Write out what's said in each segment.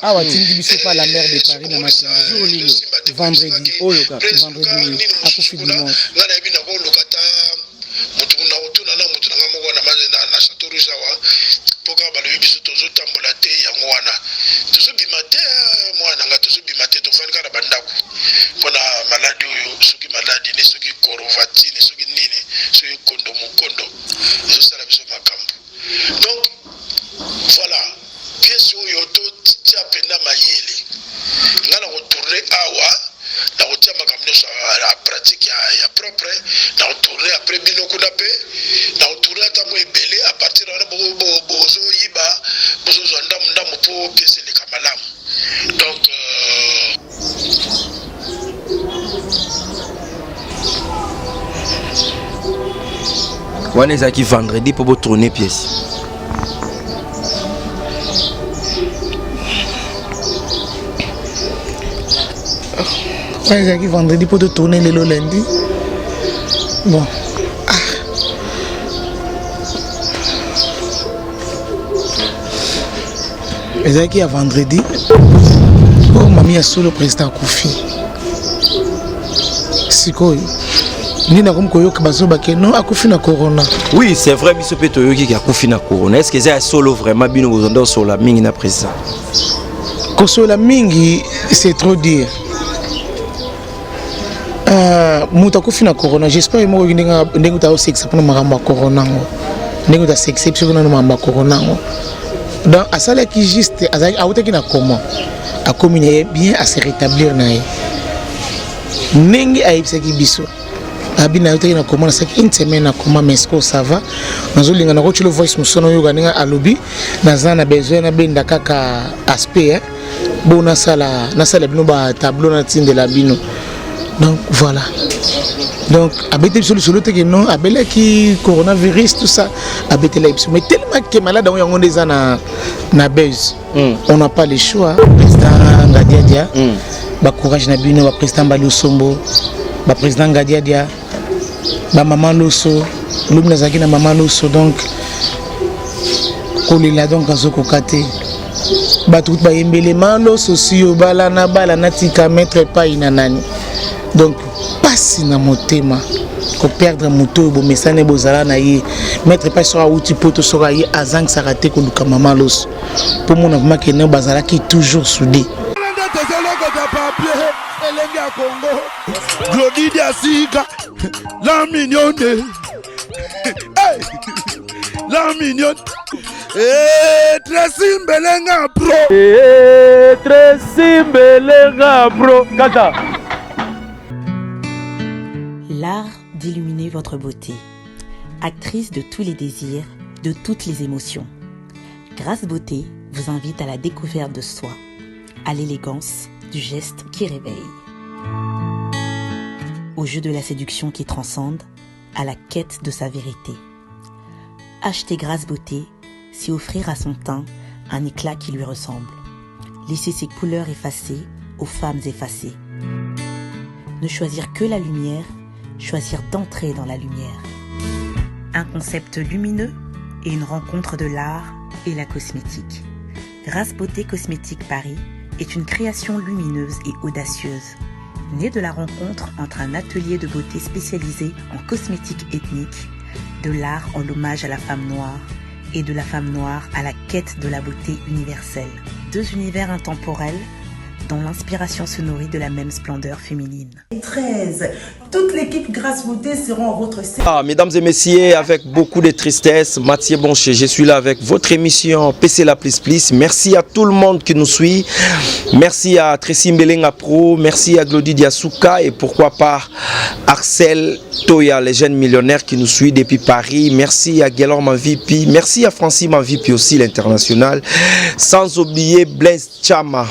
Ah, ouais, tu dis pas la mère de Paris, na matin. Vendredi. Oh, vendredi. À coup dimanche. Donc voilà, pièce où yoto tia pena mayele. Ngana retourner awa, na rotia makamno la pratique ya propre, na retourner après bino kunape, na retourner ata mo ebele à partir de bozo yiba, bozo zonda munda mopo pièce le kamalam. Donc on est qui vendredi pour tourner pièce. On est qui vendredi pour tourner le lundi. Bon. Les qui à vendredi. Oh, mamie a solo président Koufi. C'est quoi? Oui, c'est vrai, Bisope Toyoki qui a confié na corona. Est-ce que c'est solo vraiment bien aux sur la mingi na président? La mingi, c'est trop dire. Mouta confié na corona. J'espère que moi je vais aussi pour ma corona. Je vais aussi pour ma corona. Donc à ça là qui juste à autre qui na comment à communier bien à se rétablir na. Nengi aïe c'est qui biso. Abina yote na comment ça une semaine na comment mais est-ce ça va nazolinga na kochilo voice musono yoga ninga alobi nazana besoin na benda kaka aspect bona sala na sala bino ba tableau na tinde la bino donc voilà donc abete sur le que non abela qui coronavirus tout ça abete la mais tellement que malade on yango des na buzz on n'a pas le choix président Ngadiadia ba courage na bino ba président Balusombo ba président Ngadiadia ba maman Loso l'homme nazaki na maman Loso donc kolela donc azoko kate ba tout ba yembele malo socio bala na tika mettre pas inanani donc passe na motema ko perdre moto bo mesane bozala na ye mettre pas sur outil poto sur ye azang sarate ko luka maman Loso pour mon vraiment que ne bazala qui toujours soudé Glody Diasika, la mignonne, la mignonne, Tracy Mbelenga Pro, Tracy Mbelenga Pro, Kata. L'art d'illuminer votre beauté, actrice de tous les désirs, de toutes les émotions. Grâce Beauté vous invite à la découverte de soi, à l'élégance du geste qui réveille. Au jeu de la séduction qui transcende, à la quête de sa vérité. Acheter Grâce Beauté, c'est offrir à son teint un éclat qui lui ressemble. Laisser ses couleurs effacées aux femmes effacées. Ne choisir que la lumière, choisir d'entrer dans la lumière. Un concept lumineux et une rencontre de l'art et la cosmétique. Grâce Beauté Cosmétique Paris est une création lumineuse et audacieuse. Né de la rencontre entre un atelier de beauté spécialisé en cosmétique ethnique, de l'art en l'hommage à la femme noire et de la femme noire à la quête de la beauté universelle. Deux univers intemporels dont l'inspiration se nourrit de la même splendeur féminine. 13. Toute l'équipe Grâce Beauté seront à votre service. Mesdames et messieurs, avec beaucoup de tristesse, Mathieu Boncher, je suis là avec votre émission PC La Plus Plus. Merci à tout le monde qui nous suit. Merci à Tracy Mbelenga Pro, merci à Glody Diasuka et pourquoi pas Axel Toya, les jeunes millionnaires qui nous suivent depuis Paris. Merci à Guélor Mavipi, merci à Francis Mavipi aussi, l'international. Sans oublier Blaise Chama,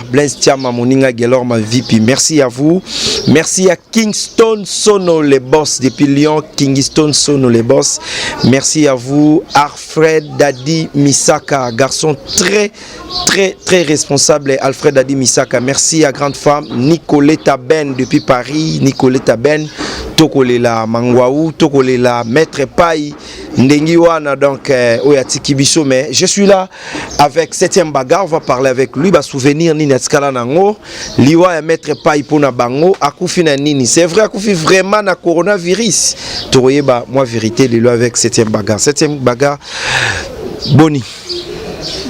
mon Moninga Gelorma VP. Merci à vous. Merci à Kingston Sono les boss depuis Lyon. Kingston Sono les boss. Merci à vous. Alfred Dadi Misaka, garçon très responsable. Alfred Dadi Misaka. Merci à grande femme Nicoletta Ben depuis Paris. Nicoletta Ben. Tokolela Mangwaou, Tokolela Maître Pai, Ndengiwana, donc Oyatiki Biso, mais je suis là avec 7e Bagar, on va parler avec lui, va souvenir Nini Atskala Nango, Liwa et Maître Pai Pona Bango, Akoufi na Nini, c'est vrai Akoufi vraiment na coronavirus, Toroyeba, moi vérité, Lilo avec 7e Bagar, 7e Bagar, Boni.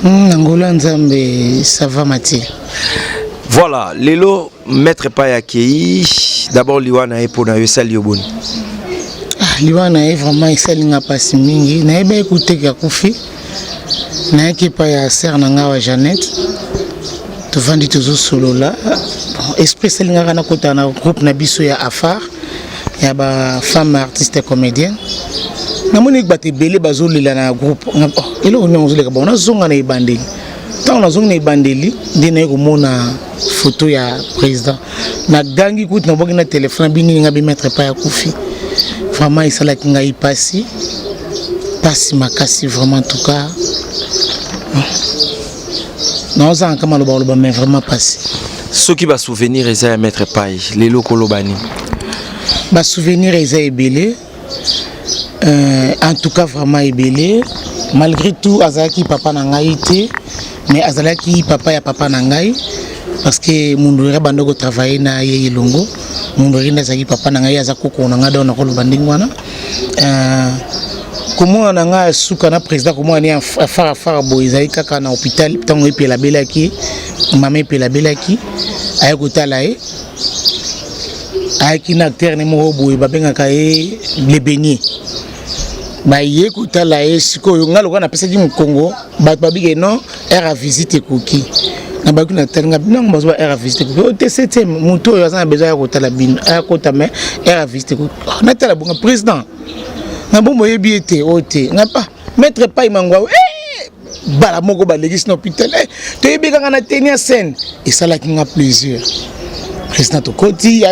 Angola Nzambe, ça va Mathieu. Voilà, Lelo, Maître Pai Akei, d'abord Liwana et Pona Yosali Oboni. Liwana est vraiment Isalinga Passi Mingi, na eba écouté Kakoufi, na équipe ya Ser Nangawa Jeannette, tu vends toujours solo là. Esprit Salinga na kota na groupe na biso ya Afar, ya ba femme artiste comédienne. Na moni bate belé bazolela na groupe. Elo on ozoleka bona zonga na ibandeli. Tant na zonga na ibandeli, dina ko mona photo ya président. Na gangi kout na boki na téléphone bini nga bi mettre pas ya Koufi. Vraiment il sala kinga y passi makasi vraiment en tout cas. Non ça kama loba mais vraiment passé. Ce qui va souvenir Eza Maître Pai, les locaux lobani. Ba souvenir Eza ebelé. En tout cas vraiment ebelé. Malgré tout azalaki papa na ngai te, mais azalaki papa ya papa na ngai parce que mundure bandoko travailler na ye longo. Mundure ndazaki papa na ngai azakoko na ngada na koloba ndingwana. Comment na nga suka na président comment ni afara boizai kaka na hôpital tango epela belaki mama epela belaki ayakotala e ayaki na acteur ne mo boye babengaka e le beignet ba yekotala e sikoyo ngalo na pesa ki Congo ba babike non era visite koki na ba kuna tanga bino ngo bazo era visite koki o te muto yo azana besoin ya kotala bino ayakota mais era visite koki na tala bonga président na bombo yebi ete ote na pa Maître Pai Mangwa bala moko ba legis na hôpital to yebi kanga na tenir scène et ça la kinga plaisir président to koti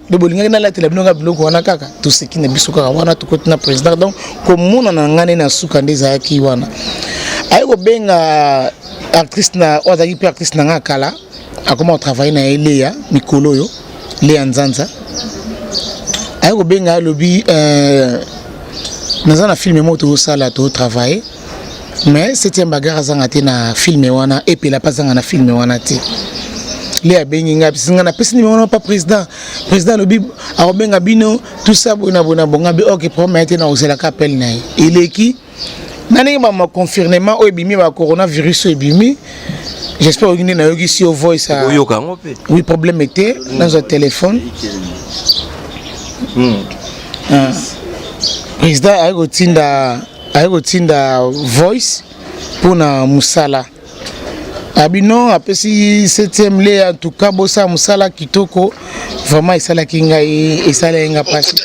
de bolinga na la tele binonga biloko wana kaka to seki na biso kaka wana to koti na président donc comme mona na ngane na suka ndeza yaki wana ayiko benga artiste na ozaki pe artiste na ngakala akoma travailler na Eléa mikolo yo Léa Nzanza ayiko benga lobi nous avons filmé moto sala to travailler mais c'était un bagarre zangate na filmé wana et puis la pas zanga na filmé wana te les benginga singa na pesi ni wana pas président lobi a benga bino tout ça bona bonga bi OK promettre na osela kapel na il est qui nani ba ma confirmement o ebimi ba coronavirus ebimi j'espère que na yogi si au voice a oui problème était dans un téléphone président ayotinda voice pour na musala abino apesi 7e lé en tout cas bosa musala kitoko vraiment isala kinga isala nga pasi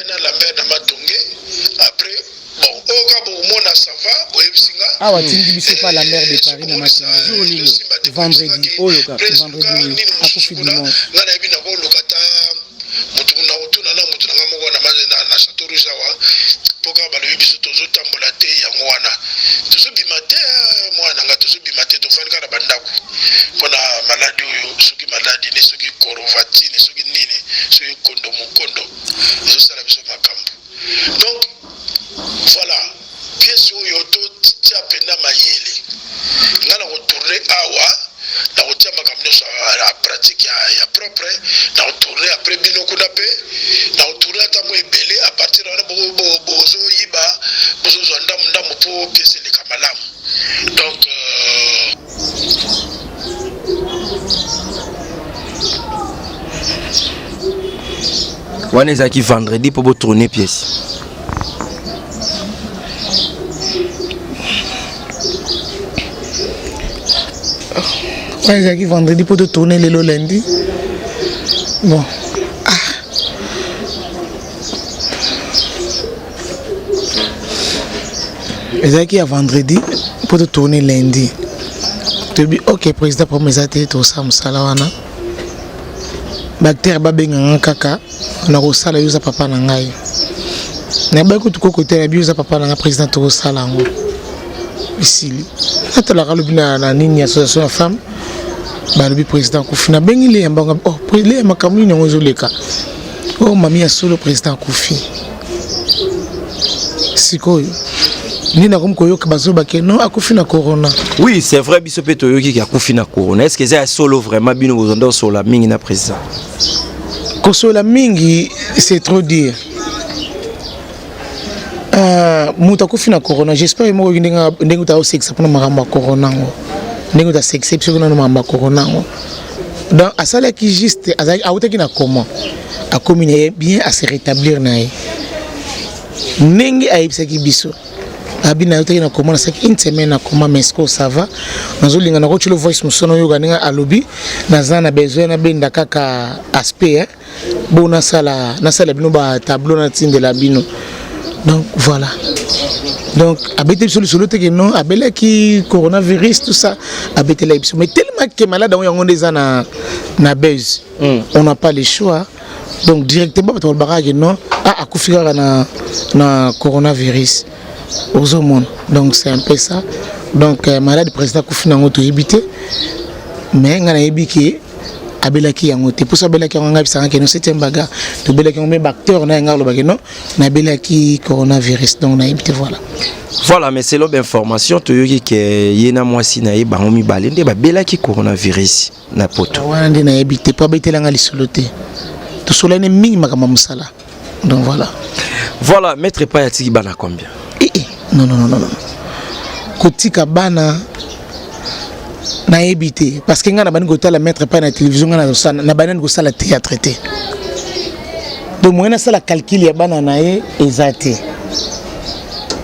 après bon oka bo mona ça va bo ebisinga awa tindi biso pa la mer de Paris na matinée vendredi vendredi akufi dimanche ngana ebina ko lokata mutu na utuna na mutu na moko na mazena na Château Rouge wa poka balo biso tozo tambola te yango wana tozo bimate mwana nga tozo bimate to fani kana bandako pona maladi oyo soki maladi ni soki korovatine soki nini soki kondo mukondo zo sala biso makambo donc voilà pièce oyo to tia pena mayele ngana ko tourner awa na ko tia makambo so la pratique ya propre na ko tourner après bino kuna pe na ko tourner ata mo ebele à partir de bozo yiba bozo ndam pour pièce le kamalam donc wana ezaki vendredi pour tourner pièce ezaki vendredi pour tourner le lundi bon ezaki à vendredi pour tourner lundi tu dis OK président pour mes athées tout ça musala wana Bacteur babenga kaka na kosala yuza papa na ngai. Na ba ko tuko côté na yuza papa na président to kosala ngo. Ici. Atala kalobi na nini association ya femme. Ba lobi président Koufi na bengi le yamba oh le makamuni ngo zoleka. Oh mami ya solo président Koufi. Sikoyo. Nina comme koyoka bazoba ke non akufi na corona. Oui, c'est vrai biso pe toyoki ki akufi na corona. Est-ce que c'est solo vraiment bino bozondo sur la mingi na président? Kosola mingi c'est trop dire. Muta akufi na corona. J'espère mo ndenga ta sexe pour makambo corona ngo. Ndenga ta sexe pour na makambo corona ngo. Donc asala ki juste azaki awutaki na comment. A communier bien à se rétablir nae. Nengi aibsaki biso. Abina yote na comment ça une semaine na comment mesko ça va nazolinga na kochilo voice musono yoga ninga alobi nazana besoin na benda kaka aspect bona sala na sala bino ba tableau na tinde la bino donc voilà donc abete sur le te que non abela ki coronavirus tout ça abete la mais tellement que malade on yango des na buzz on n'a pas le choix donc directement ba to barrage non akufika na coronavirus aux hommes. Donc c'est un peu ça. Donc malade président Koufi na ngoto éviter mais ngana yebiki abelaki yangote pour ça belaki nganga bisanga ke no septième baga to belaki ngomé bacteur na ngalo bageno na belaki coronavirus donc na yebite voilà. Voilà mais c'est l'obé information to yoki ke yena mwasi na yeba ngomi balende ba belaki coronavirus na poto. Wana ndi na yebite pa betela ngali soloté. To solane mingi makama musala. Donc voilà. Voilà, maître Payatiki bana combien? Non. Kotika bana na ebité parce que ngana bani gotala mettre pas na télévision ngana na bana ngosala théâtre té. Donc moi na sala calcul ya bana na ezate.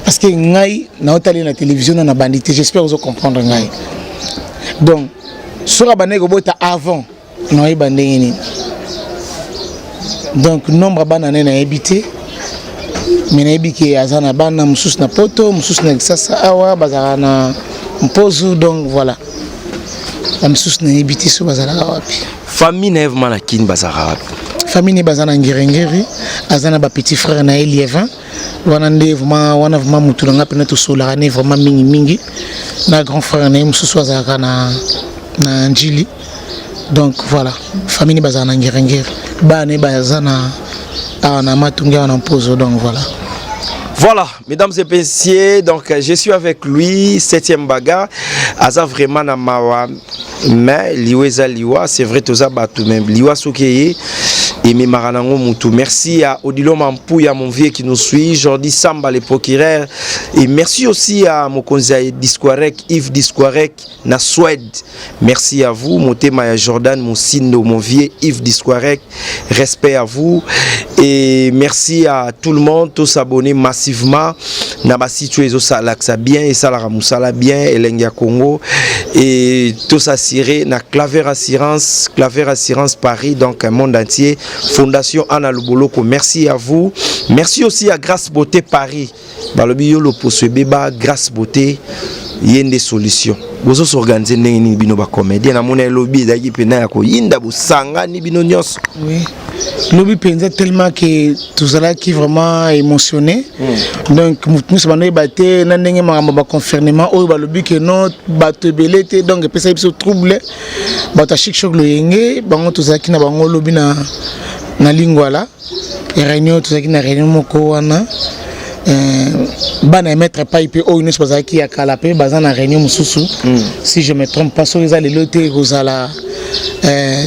Parce que ngai na otali na télévision na bandité, j'espère vous comprendre ngai. Donc sur bana go bota avant na ebande ngini. Donc nombre bana na ebité mais que azana bana musus na poto musus na sasa awa bazara na mpozo donc voilà musus na ebiti so bazala wapi famille neve malakin bazara wapi famille bazana ngirengeri azana ba petit frère na Elievin wana wana vraiment mutu nga pena to sola ne vraiment mingi na grand frère na musus azaka na njili donc voilà famille bazana ngirengeri bana bazana na matunga na mpozo donc voilà. Voilà, mesdames et messieurs, donc je suis avec lui, 7e baga, aza vraiment na mawa, mais liweza liwa, c'est vrai tout ça batou même, liwa sokeye, et mi maranango mutu. Merci à Odilo Mampouya, mon vieux qui nous suit, Jordi Samba, le procureur, et merci aussi à Mokonzaï Disquarek, Yves Disquarek, na Suède. Merci à vous, Motema Jordan, Moussindo, mon vieux Yves Disquarek, respect à vous, et merci à tout le monde, tous abonnés massivement, na ba situé ça laxa bien, et ça la ramusala bien, Elengia Congo, et tous assurés, na Claver Assurance Paris, donc un monde entier. Fondation Anna Luboloko, merci à vous. Merci aussi à Grâce Beauté Paris. Balobi lo poswebeba Grâce Beauté yende solution. Bozo s'organiser ndenge bino ba comédien na mona lobby daki pena ya ko yinda busanga ni bino nyos. Oui. Lobby penza tellement que tout ça qui vraiment émotionné. Donc nous sommes batté na ndenge makambo ba confirmement o ba lobby que non bato belete donc pesa biso trouble bata chic choc lo yenge bango tout ça qui na bango lobby na lingwala et réunion tout ça qui na réunion moko wana bana mettre pas ipe o une chose qui a calapé bazana réunion mususu si je me trompe pas sur les allées loté rozala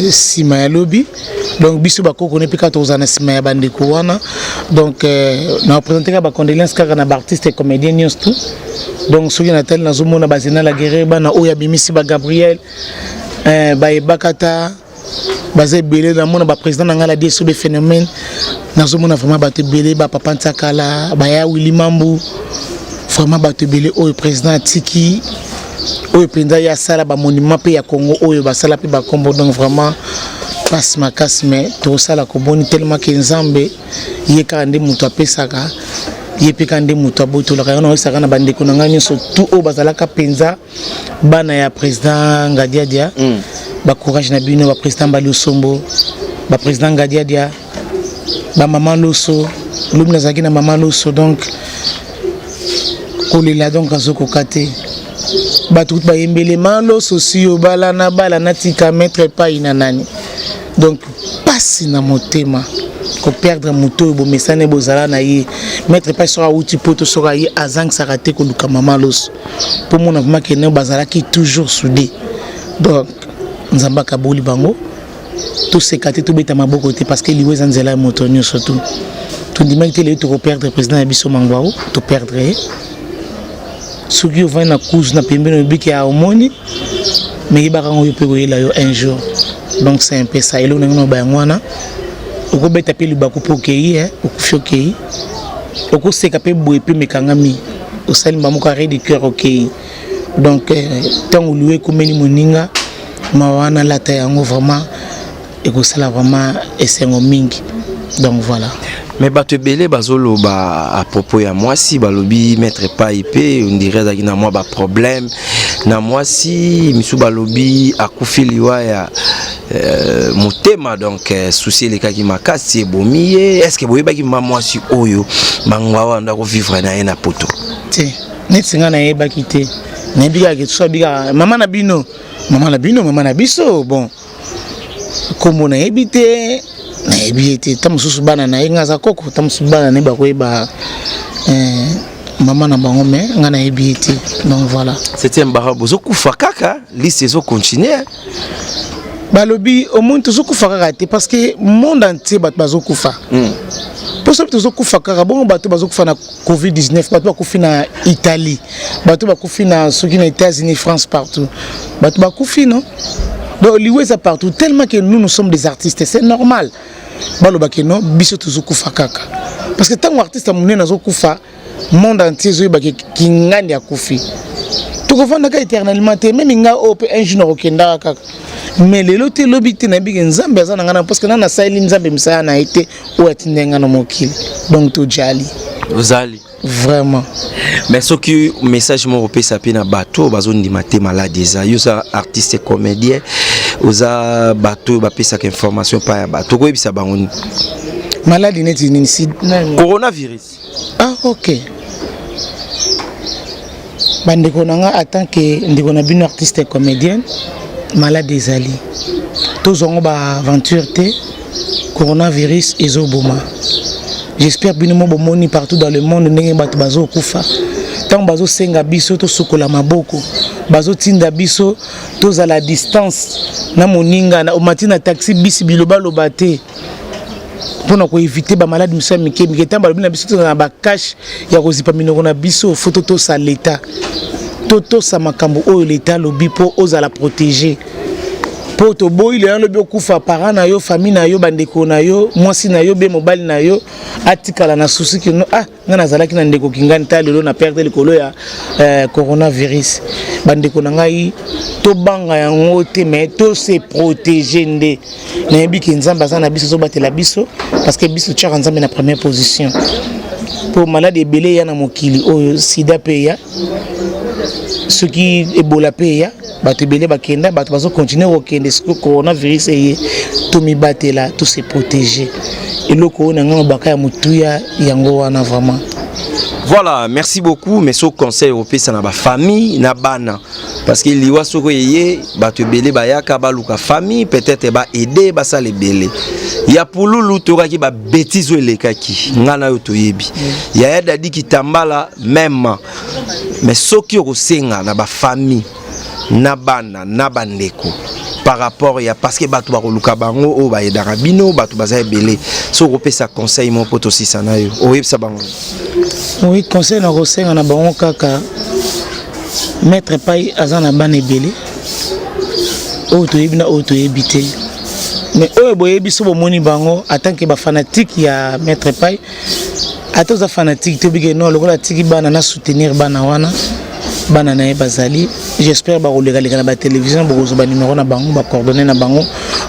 sima lobby donc biso bako connaît plus quand ozana sima bandeko wana donc na présenter ba condoléances car na artiste et comédien news tout donc soki na tel na zomona bazena la guerre bana o ya bimisi ba Gabriel ba ebakata basé belé dans mon président ngala dit sur des phénomènes dans ce monde vraiment battu belé ba papa Ntsakala ba ya Willy Mambu vraiment battu belé au président Tiki au président ya sala ba monument pe ya Congo au ba sala pe ba kombo donc vraiment passe ma casse mais tout ça la koboni tellement que Nzambe yekande mutu apesaka yepikande mutu aboto la kana saka na bande ko ngani surtout au bazalaka penza bana ya président Ngadiadia ba courage na bino ba président Bali Osombo ba président Gadiadia, ba maman Loso, l'homme nazaki na maman Loso donc kolela donc azoko kate. Ba tout ba yembele malo socio bala na tika mettre pas inanani. Donc passe na motema ko perdre moto bo mesane bozala na ye mettre pas sur outil poto sur ye azang sarate ko luka maman Loso. Pour mon vraiment que ne bazala qui toujours soudé. Donc nzamba kaboli bango tout se kate tout beta maboko te parce que liwe zanzela motonio surtout. Tout dimanche le to perdre président Abisso Mangwao to perdre. Ce qui va na cause na pembeno biki a omoni mais ba rango yope ko yela yo un jour. Donc c'est un peu ça elo na ba ngwana oko beta pe li ba ko pokei oko fokei oko se kapé boye pe mekangami au sali mamu ka de cœur OK. Donc tant loué ko meni moninga mawana la ta yango vraiment et ko sala vraiment esengo mingi. Donc voilà. Mais bato belé bazolo ba à propos ya moi si balobi mettre pas épée on dirait que na moi ba problème na moi si misu balobi akufi liwa ya motema donc souci les cas qui makasi bomiye est-ce que boyeba ki moi si oyo mangwa nda ko vivre na ena poto ti net singa na yeba kité na biga ke so biga mama na bino mama na biso bon comme na ebité na ebité tamususu bana na yenga za koko tamususu bana ne ba koyeba maman na bango mais ngana ebité donc voilà c'était un barabozo kufa kaka liste zo continuer balobi au monde zo kufa kaka parce que monde entier bat bazo kufa pour ça zo kufa kaka bon bato bazo kufa na Covid-19 bato bakufi na Italie bato bakufi na soki na États-Unis France partout bato bakufi non. Donc liwe ça partout tellement que nous sommes des artistes c'est normal baloba que non biso tuzo kufa kaka parce que tant artiste amune nazo kufa monde entier zo ba ki ngani akufi to ko vanda ka éternellement te même nga op un jour okenda kaka mais lelo te lobité na big nzambe azana ngana parce que na saili nzambe msaya na été ou atindenga na mokili donc to jali ozali vraiment mais ce qui message mo repesa pe na bato bazondi maté malade za yosa artiste comédien oza bato ba pesa ka information pa ya bato ko ebisa bango malade neti ni coronavirus ah OK bandeko nanga en tant que ndiko na bino artiste comédienne malade ezali tozongo ba aventure te coronavirus ezoboma. J'espère bien mo bomoni partout dans le monde ndenge bato bazo kufa tant bazo senga biso to sokola maboko bazo tinda biso to à la distance na moninga na matina taxi bisi biloba lobate pour na ko éviter ba malade musa mike tamba bina biso to na ba cash ya kozipa minoko na biso photo to sa l'état toto sa makambo oyo l'état lobi po oza la protéger poto boy le lobi okufa parent na yo famille na yo bandeko na yo mwasi na yo be mobile na yo atikala na souci que no ngana zalaki na ndeko kingani ta lelo na perdre likolo ya coronavirus bandeko na ngai to banga yango te mais to se protéger nde na yebi ki nzamba za na biso zo batela biso parce que biso tchaka nzambe na première position pour malade ebele ya na mokili oyo sida pe ya ce qui ebola pe ya bato belé bakenda bato bazo continuer okende ce coronavirus eye to mi batela to se protéger eloko na ngana baka ya mutuya yango wana vraiment. Voilà, merci beaucoup mais ce conseil européen ça na ba famille na bana parce que liwa soko yeye bato belé bayaka baluka famille peut-être ba aider ba ça les belé ya pululu toka ki ba bêtise elekaki ngana yo toyebi ya dadi kitambala même mais soki okosenga na ba famille na bana na bandeko par rapport ya parce que bato bakoluka bango o ba yedaka bino bato baza ebele so kopesa conseil mon poto sisa na yo oyebisa bango. Oui, conseil na kosenga na bango kaka mettre pai azana bana ebele o to yebina o to yebite mais o boyebi so bomoni bango en tant que ba fanatique ya mettre pai atoza fanatique to bige no lokola tiki bana na soutenir bana wana bana na bazali j'espère ba kolega na ba télévision bozo ba numéro na bango ba coordonner na bango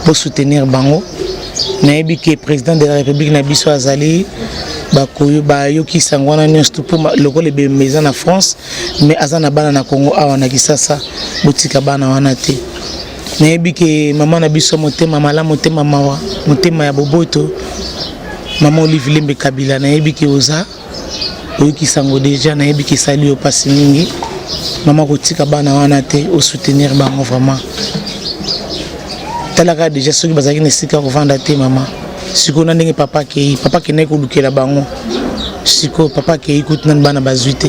pour soutenir bango na yebi que président de la république na biso azali ba koyo ba yoki sangwana nyonso pour lokola be maison na France mais azana bana na Congo awa na Kisasa botika bana wana te nayebi ke maman na biso motema malamu motema mawa motema ya boboto maman Olive Lembe Kabila nayebi ke oza oyoki sango déjà nayebi ke sali yo pasi mingi maman kotika bana wana te au soutenir bango vraiment talaka déjà soki bazaki na sika kovanda te maman siko na ndenge papa ke na kolukela bango siko papa ke ikuti nan bana bazwi te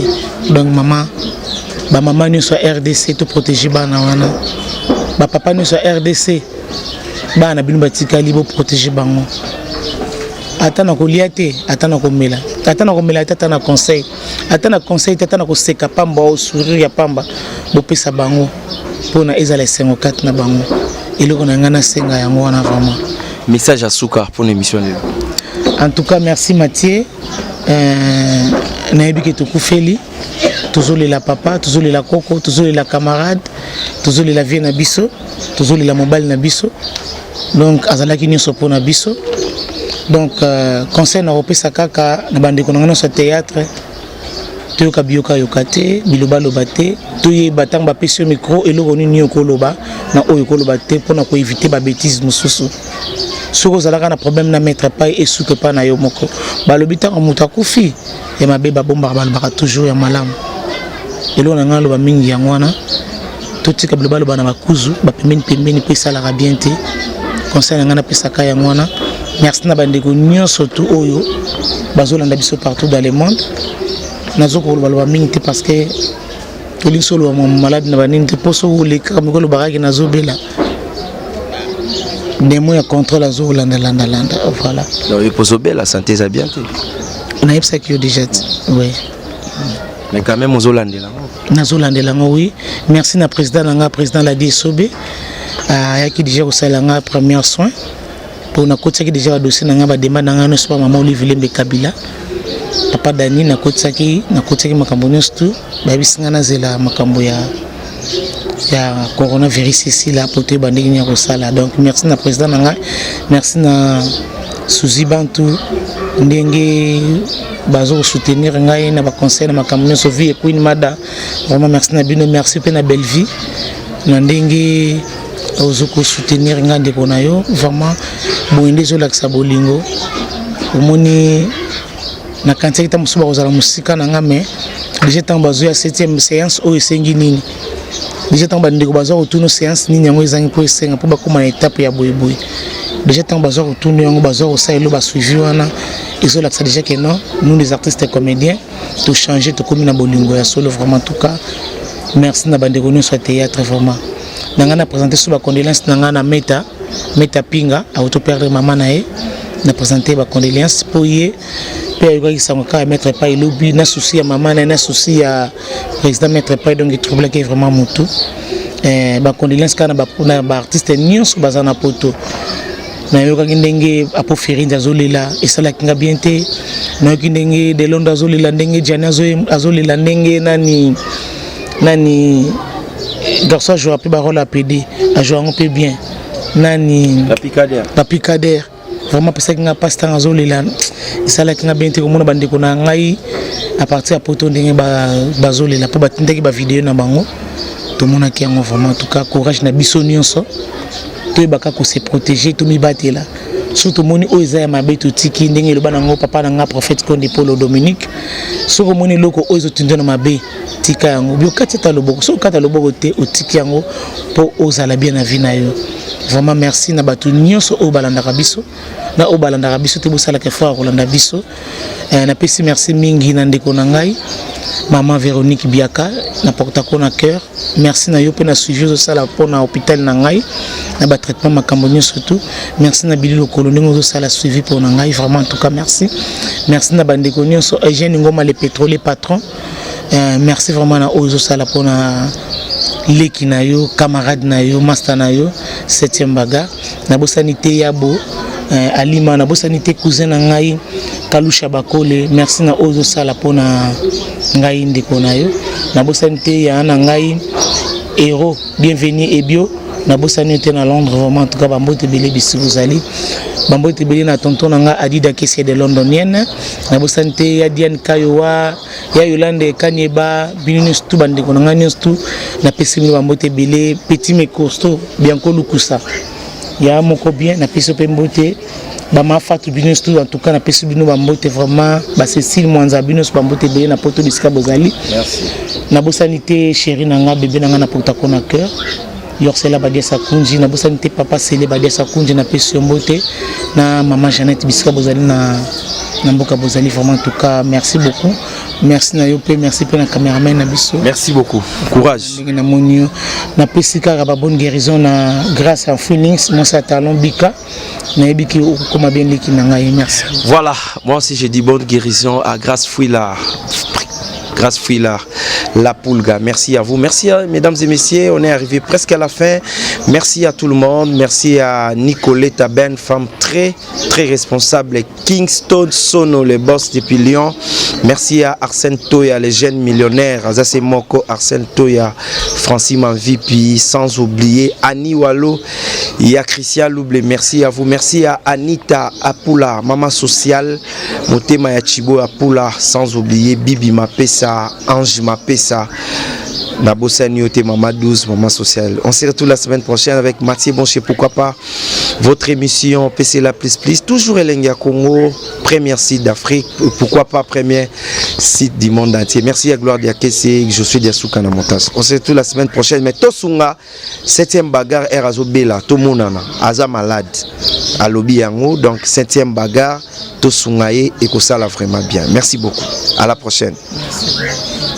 donc maman ba maman nyonso ya RDC to protéger bana wana ba papa nyonso ya RDC bana bino batikali bo protéger bango ata na kolia te ata na komela ata na conseil ata na koseka pamba o sourire ya pamba bo pesa bango pona ezala 54 na bango eloko na ngana senga yango wana vraiment message à Soukar pour l'émission. En tout cas merci Mathieu nayebi ke tokufeli tozolela papa tozolela koko tozolela camarade tozolela vie na biso tozolela mobile na biso donc azalaki nyonso mpona biso donc conseil na kopesa kaka na bandeko na ngana théâtre toyoka biyoka yoka te biloba loba te toyeba ntango bapesi yo micro eloko nini okoloba na oyo okoloba te mpona koevite babétise mosusu soki ozalaka na problème na maître pai esuki epai na yo moko balobi ntango moto akufi ya mabe babombaka balobaka toujours ya malamu eloko na ngai aloba mingi yango wana totika biloba loba na bakuzu bapembeni mpe esalaka bien te conseil na ngai napesaka yango wana merci na bandeko nyonso tu oyo bazolanda biso partout dans le monde nazokoloba mingi te parce que tolingi soloba malade na banini te mpo soki olekaka mikolo bakaki nazobela demo ya contrôle azolandalanda voilà donc epozobela santé eza bien te nayebisaki yo déjà oui mais quand même ozolandela nazolandela ngo oui merci na président na nga président la DSOB ayaki déjà kosala nga premier soin pour nakotisaki déjà badossier na nga bademande na nga nyonso ba maman Olive Lembe Kabila papa Dani nakotisaki makambo nyonso tu bayebisi nga nazela makambo ya coronavirus ici là pour te bandiki nya kosala donc merci na président na nga merci na Suzy Bantu ndenge bazo soutenir ngai na ba conseil na makambo nyonso vie Queen Mada vraiment merci na bino merci pe na belle vie na ndenge ozoko soutenir ngai ndeko na yo vraiment boyende zo laksa bolingo omoni na kanti ta musuba kozala musika na nga mais déjà tant bazo ya 7e séance o esengi nini déjà tant bandeko bazo retourner séance nini yango ezangi po esenga po bakoma na étape ya boyeboy déjà tant bazo retourner yango bazo osala ba suivi wana ils ont l'accès déjà que non nous les artistes et comédiens tout changer tout comme na bolingo ya solo vraiment en tout cas merci na bandeko nyonso ya théâtre vraiment nanga na présenter sur ba condoléances nanga na meta pinga auto perdre maman na e na présenter ba condoléances pour y pe ayokaki sango kaka maître pas elobi na souci ya maman na souci ya président maître pas donc il trouble que vraiment mutu ba condoléances kana ba artiste nyonso baza na poto na yokaki ndenge apo Ferine azolela esalaki nga bien te na yoki ndenge de Londres azolela ndenge Jani azolela ndenge nani garçon joue un peu barole à PD a joué un peu bien nani Papi Kader vraiment parce que nga pasteur azolela esalaki nga bien te komona bandeko na ngai à partir ya poto ndenge bazolela po batindaki ba vidéo na bango tomonaki yango vraiment en tout cas courage na biso nyonso toyebaka ko se protéger to mibatela surtout moni oyo eza ya mabe totiki ndenge eloba nango papa na nga prophète Konde Paulo Dominique soko moni loko oyo ezotinda na mabe tika yango biokati ta loboko soko kata loboko te otiki yango po ozala bien na vie na yo vraiment merci na batu nyonso oyo balandaka biso na oyo balandaka biso te bosalaka effort kolanda biso na pesi merci mingi na ndeko na ngai maman Véronique Biaka na porta ko na cœur merci na yo pe na suivi ozosala po na hôpital na ngai na ba traitement makambo nyonso tout merci na bililo kolo ndenge ozosala suivi po na ngai vraiment en tout cas merci na bandeko nyonso Eugène Ngoma le pétrolier patron merci vraiment na ozosala po na leki na yo camarade na yo master na yo 7e baga na bosanité yabo Alima na bosanité cousin na ngai Kalusha Bakole merci na ozo sala pona ngai ndeko na yo na bosanité ya na ngai héros bienvenue ebio nabosani te na Londres vraiment en tout cas bambote belé bisu bozali bambote belé na tonton nanga Adida Kesi de londonienne nabosani te ya Diane Kayowa ya Yolande Kanyeba binus tu bande ko nanga news tu na pesimi bambote belé petit mais costaud Bianco Lukusa ya moko bien na peso pembote bama fatu binus tu en tout cas na peso bino bambote vraiment ba Cécile Mwanza binus bambote belé na poto bisika bozali merci nabosani te chéri nanga bébé nanga na porta kona cœur Yorsela Badia Sakunji na bosani te papa Sele Badia Sakunji na peso mbote na maman Jeannette bisika bozali na mboka bozali vraiment en tout cas merci beaucoup merci na yo pe merci pe na cameraman na biso merci beaucoup courage na monio na pesika ba bonne guérison na grâce à Feelings mon talon bika na ebiki okoma bien liki na ngai merci voilà moi aussi je dis bonne guérison à Grâce Fouillard la Pulga. Merci à vous. Merci à mesdames et messieurs. On est arrivé presque à la fin. Merci à tout le monde. Merci à Nicoletta Ben, femme très responsable. Kingston Sono, le boss depuis Lyon. Merci à Arsène Toya, les jeunes millionnaires. Azase Moko, Arsène Toya, Francine Manvipi, sans oublier Annie Wallo et à Christian Loublé. Merci à vous. Merci à Anita Apula, maman sociale. Motema Yachibo Apula, sans oublier Bibi Mapesa. Ange Mapesa, Nabosa Nyote, Maman 12, Maman Sociale. On se retrouve la semaine prochaine avec Mathieu Boncher, pourquoi pas votre émission PC La Plus Plus, toujours Elenga Congo, premier site d'Afrique, pourquoi pas premier site du monde entier. Merci à Gloire Diakese, je suis Diasouka na montage. On se retrouve la semaine prochaine, mais Tosunga, 7e bagarre, Erazo Bela, Tomonana, Aza malade, à Lobi Yango, donc 7e bagarre, Tosungaye et Kosala vraiment bien. Merci beaucoup, à la prochaine. Merci.